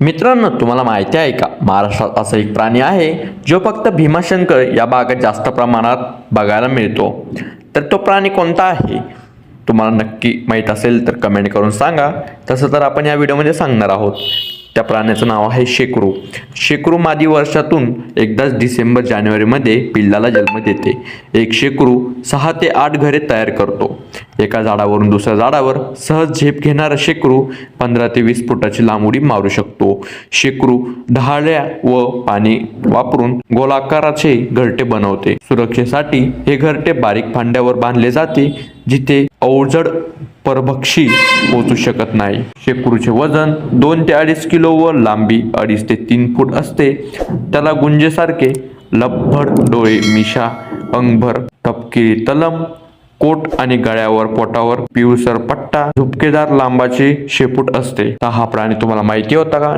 मित्रांनो, तुम्हाला माहिती आहे का, महाराष्ट्रात असा एक प्राणी आहे जो फक्त भीमाशंकर या भागात जास्त प्रमाणात बघायला मिळतो. तर तो प्राणी कोणता आहे? तुम्हाला नक्की माहीत असेल तर कमेंट करून सांगा. तसं तर आपण या व्हिडिओमध्ये सांगणार आहोत. त्या प्राण्याचं नाव आहे शेकरू. शेकरू मादी वर्षातून एकदाच डिसेंबर जानेवारीमध्ये पिल्लाला जन्म देते. एक शेकरू 6 ते 8 घरे तयार करतो. एका झाडावरून दुसऱ्या झाडावर सहज झेप घेणारा शेकरू 15 ते 20 फुटाची लांब उडी मारू शकतो. शेकरू ढाळ्या व पाणी वापरून गोलाकाराचे घरटे बनवते. सुरक्षेसाठी हे घरटे बारीक फांद्यावर बांधले जाते, जिथे अवजड परभक्षी पोहोचू शकत नाही. शेकरूचे वजन 2 ते 2.5 किलो व लांबी 2.5 ते 3 फूट असते. त्याला गुंजेसारखे लब्बड डोळे, मिशा, अंगभर तपकिरी तलम, कोट आणि गळ्यावर पोटावर पिवळसर पट्टा, झुपकेदार लांबाचे शेपूट असते. हा प्राणी तुम्हाला माहिती होता का?